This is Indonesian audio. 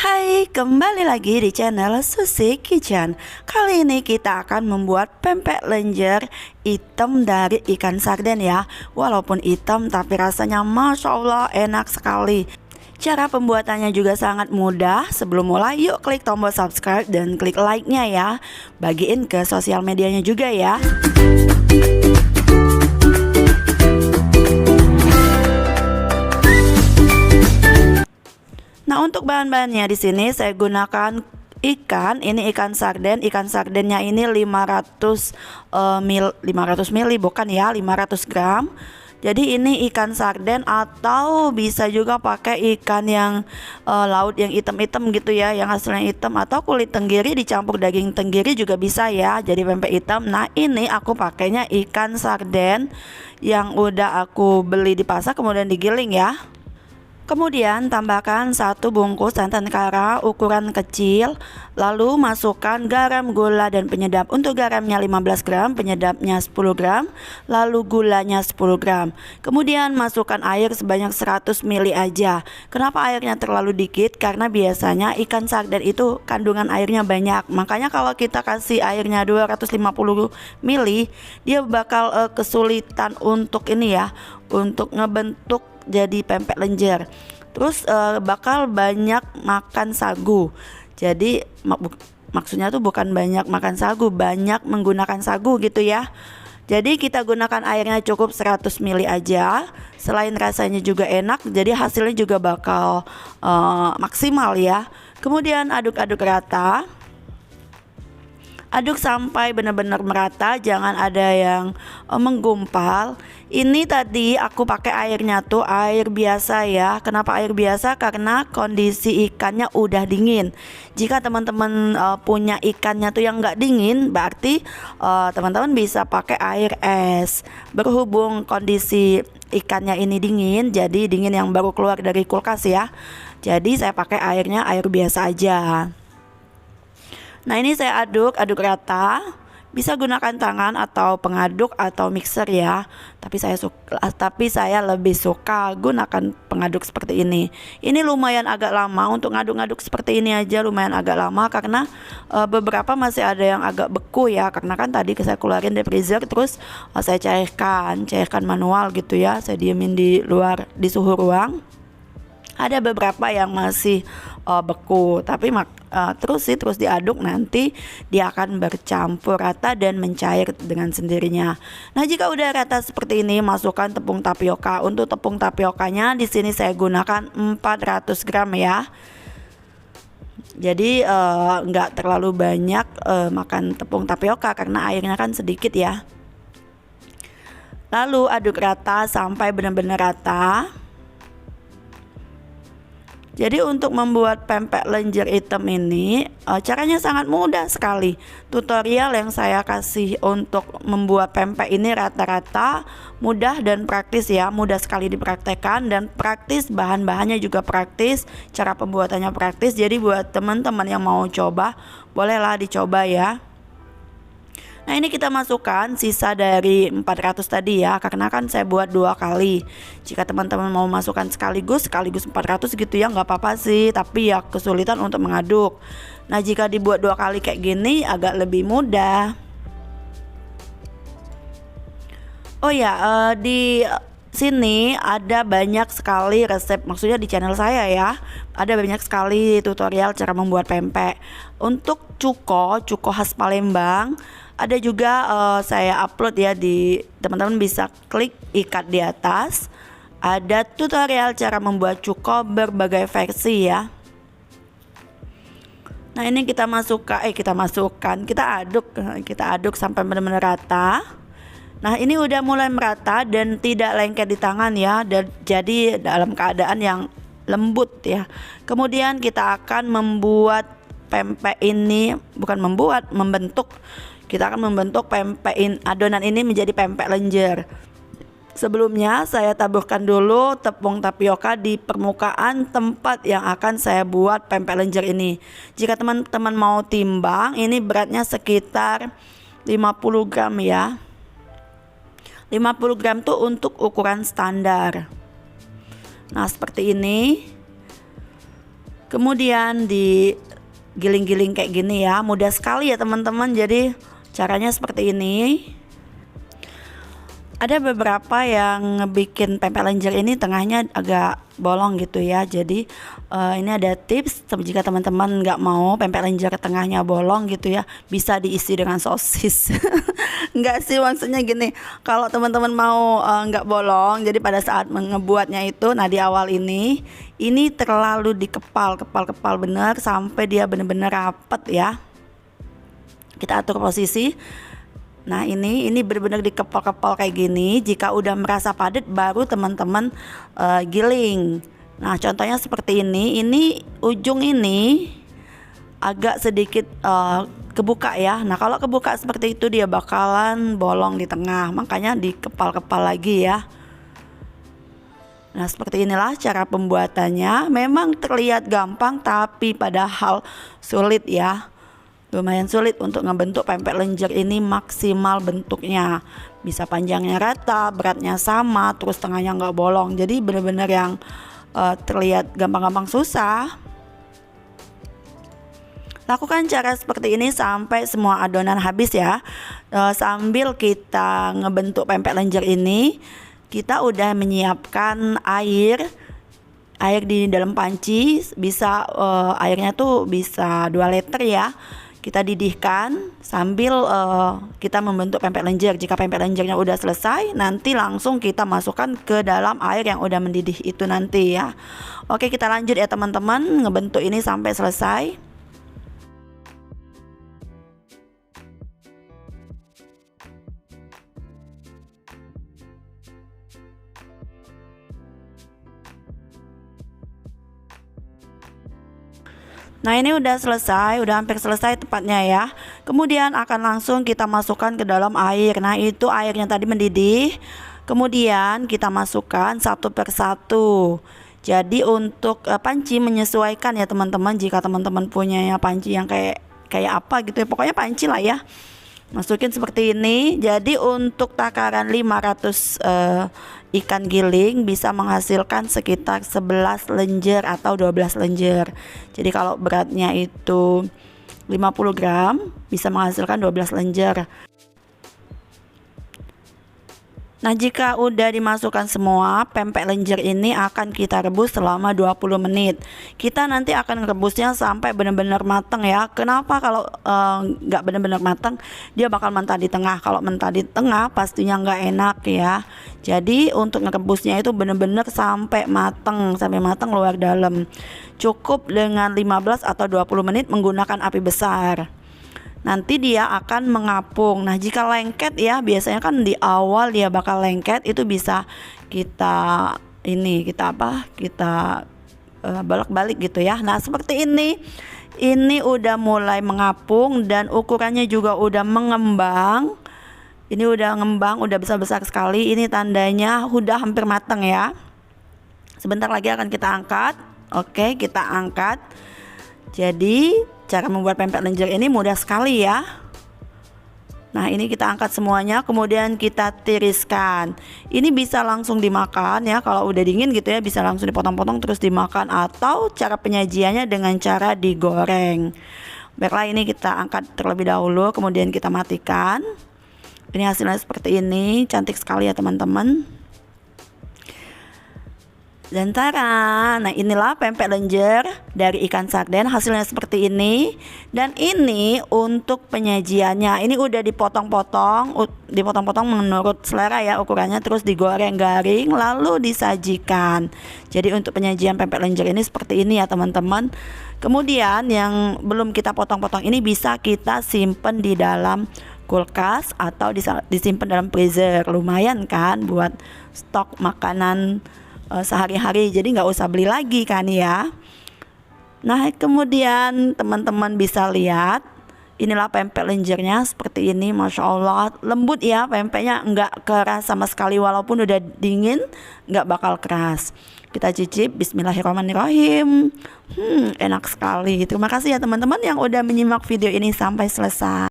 Hai, kembali lagi di channel Susi Kitchen. Kali ini kita akan membuat pempek lenjer hitam dari ikan sarden ya. Walaupun hitam tapi rasanya Masya Allah enak sekali. Cara pembuatannya juga sangat mudah. Sebelum mulai yuk klik tombol subscribe dan klik like-nya ya. Bagiin ke sosial medianya juga ya. Nah, untuk bahan-bahannya di sini saya gunakan ikan. Ini ikan sarden. Ikan sardennya ini 500 ml bukan ya, 500 gram. Jadi ini ikan sarden atau bisa juga pakai ikan yang laut yang hitam-hitam gitu ya, yang hasilnya hitam, atau kulit tenggiri dicampur daging tenggiri juga bisa ya, jadi pempek hitam. Nah, ini aku pakainya ikan sarden yang udah aku beli di pasar kemudian digiling ya. Kemudian tambahkan 1 bungkus santan kara ukuran kecil, lalu masukkan garam, gula, dan penyedap. Untuk garamnya 15 gram, penyedapnya 10 gram, lalu gulanya 10 gram. Kemudian masukkan air sebanyak 100 ml aja. Kenapa airnya terlalu dikit? Karena biasanya ikan sarden itu kandungan airnya banyak. Makanya kalau kita kasih airnya 250 ml, dia bakal kesulitan untuk ini ya, untuk ngebentuk jadi pempek lenjer. Terus bakal banyak makan sagu. Jadi maksudnya tuh bukan banyak makan sagu, banyak menggunakan sagu gitu ya. Jadi kita gunakan airnya cukup 100 ml aja. Selain rasanya juga enak, jadi hasilnya juga bakal maksimal ya. Kemudian aduk-aduk rata. Aduk sampai benar-benar merata, jangan ada yang menggumpal. Ini tadi aku pakai airnya tuh air biasa ya. Kenapa air biasa? Karena kondisi ikannya udah dingin. Jika teman-teman punya ikannya tuh yang nggak dingin, berarti teman-teman bisa pakai air es. Berhubung kondisi ikannya ini dingin, jadi dingin yang baru keluar dari kulkas ya. Jadi saya pakai airnya air biasa aja. Nah, ini saya aduk rata. Bisa gunakan tangan atau pengaduk atau mixer ya. Tapi saya lebih suka gunakan pengaduk seperti ini. Ini lumayan agak lama untuk ngaduk-ngaduk seperti ini aja, lumayan agak lama karena beberapa masih ada yang agak beku ya. Karena kan tadi saya keluarin dari freezer, terus saya cairkan manual gitu ya. Saya diemin di luar di suhu ruang. Ada beberapa yang masih beku, tapi terus diaduk, nanti dia akan bercampur rata dan mencair dengan sendirinya. Nah, jika udah rata seperti ini, masukkan tepung tapioka. Untuk tepung tapiokanya di sini saya gunakan 400 gram ya. Jadi nggak terlalu banyak makan tepung tapioka karena airnya kan sedikit ya. Lalu aduk rata sampai benar-benar rata. Jadi untuk membuat pempek lenjer hitam ini caranya sangat mudah sekali. Tutorial yang saya kasih untuk membuat pempek ini rata-rata mudah dan praktis ya. Mudah sekali dipraktekkan dan praktis, bahan-bahannya juga praktis, cara pembuatannya praktis. Jadi buat teman-teman yang mau coba, bolehlah dicoba ya. Nah, ini kita masukkan sisa dari 400 tadi ya, karena kan saya buat 2 kali. Jika teman-teman mau masukkan sekaligus 400 gitu ya, nggak apa-apa sih, tapi ya kesulitan untuk mengaduk. Nah, jika dibuat 2 kali kayak gini agak lebih mudah. Oh ya, di sini ada banyak sekali resep, maksudnya di channel saya ya, ada banyak sekali tutorial cara membuat pempek. Untuk cuko khas Palembang ada juga saya upload ya, di teman-teman bisa klik ikat di atas. Ada tutorial cara membuat cuko berbagai versi ya. Nah, ini kita aduk sampai benar-benar rata. Nah, ini udah mulai merata dan tidak lengket di tangan ya, dan jadi dalam keadaan yang lembut ya. Kemudian kita akan membuat pempek ini, membentuk. Kita akan membentuk adonan ini menjadi pempek lenjer. Sebelumnya saya taburkan dulu tepung tapioka di permukaan tempat yang akan saya buat pempek lenjer ini. Jika teman-teman mau timbang, ini beratnya sekitar 50 gram ya. 50 gram tuh untuk ukuran standar. Nah, seperti ini. Kemudian digiling-giling kayak gini ya, mudah sekali ya teman-teman. Jadi caranya seperti ini. Ada beberapa yang bikin pempek lenjer ini tengahnya agak bolong gitu ya. Jadi ini ada tips jika teman-teman nggak mau pempek lenjer tengahnya bolong gitu ya, bisa diisi dengan sosis. Nggak sih, maksudnya gini, kalau teman-teman mau nggak bolong, jadi pada saat ngebuatnya itu, nah di awal ini terlalu dikepal bener sampai dia bener-bener rapet ya. Kita atur posisi. Nah ini benar-benar dikepal-kepal kayak gini. Jika udah merasa padat baru teman-teman giling. Nah contohnya seperti ini ujung ini agak sedikit kebuka ya. Nah kalau kebuka seperti itu dia bakalan bolong di tengah, makanya dikepal-kepal lagi ya. Nah seperti inilah cara pembuatannya. Memang terlihat gampang tapi padahal sulit ya. Lumayan sulit untuk ngebentuk pempek lenjer ini maksimal bentuknya, bisa panjangnya rata, beratnya sama, terus tengahnya nggak bolong. Jadi bener-bener yang terlihat gampang-gampang susah. Lakukan cara seperti ini sampai semua adonan habis ya. Sambil kita ngebentuk pempek lenjer ini, kita udah menyiapkan air di dalam panci. Bisa airnya tuh bisa 2 liter ya. Kita didihkan sambil kita membentuk pempek lenjer. Jika pempek lenjernya udah selesai, nanti langsung kita masukkan ke dalam air yang udah mendidih itu nanti ya. Oke, kita lanjut ya teman-teman, ngebentuk ini sampai selesai. Nah ini udah selesai, udah hampir selesai tepatnya ya. Kemudian akan langsung kita masukkan ke dalam air. Nah itu airnya tadi mendidih. Kemudian kita masukkan satu persatu. Jadi untuk panci menyesuaikan ya teman-teman. Jika teman-teman punya ya panci yang kayak apa gitu ya, pokoknya panci lah ya. Masukin seperti ini. Jadi untuk takaran 500 ikan giling bisa menghasilkan sekitar 11 lenjer atau 12 lenjer. Jadi kalau beratnya itu 50 gram bisa menghasilkan 12 lenjer. Nah jika udah dimasukkan semua, pempek lenjer ini akan kita rebus selama 20 menit. Kita nanti akan rebusnya sampai benar-benar matang ya. Kenapa kalau nggak benar-benar matang, dia bakal mentah di tengah. Kalau mentah di tengah pastinya nggak enak ya. Jadi untuk ngerebusnya itu benar-benar sampai matang luar dalam. Cukup dengan 15 atau 20 menit menggunakan api besar. Nanti dia akan mengapung. Nah jika lengket ya, biasanya kan di awal dia bakal lengket, itu bisa kita bolak-balik gitu ya. Nah seperti ini udah mulai mengapung dan ukurannya juga udah mengembang. Ini udah ngembang, udah besar-besar sekali. Ini tandanya udah hampir matang ya. Sebentar lagi akan kita angkat. Oke, kita angkat. Jadi cara membuat pempek lenjer ini mudah sekali ya. Nah ini kita angkat semuanya, kemudian kita tiriskan. Ini bisa langsung dimakan ya, kalau udah dingin gitu ya, bisa langsung dipotong-potong terus dimakan. Atau cara penyajiannya dengan cara digoreng. Baiklah, ini kita angkat terlebih dahulu, kemudian kita matikan. Ini hasilnya seperti ini, cantik sekali ya teman-teman. Dan tara, nah inilah pempek lenjer dari ikan sarden, hasilnya seperti ini. Dan ini untuk penyajiannya, ini udah dipotong-potong menurut selera ya ukurannya, terus digoreng garing lalu disajikan. Jadi untuk penyajian pempek lenjer ini seperti ini ya teman-teman. Kemudian yang belum kita potong-potong ini bisa kita simpen di dalam kulkas atau disimpan dalam freezer. Lumayan kan buat stok makanan sehari-hari, jadi nggak usah beli lagi kan ya. Nah kemudian teman-teman bisa lihat, inilah pempek lenjernya seperti ini. Masya Allah lembut ya pempeknya, nggak keras sama sekali, walaupun udah dingin nggak bakal keras. Kita cicip, bismillahirrahmanirrahim. Enak sekali. Terima kasih ya teman-teman yang udah menyimak video ini sampai selesai.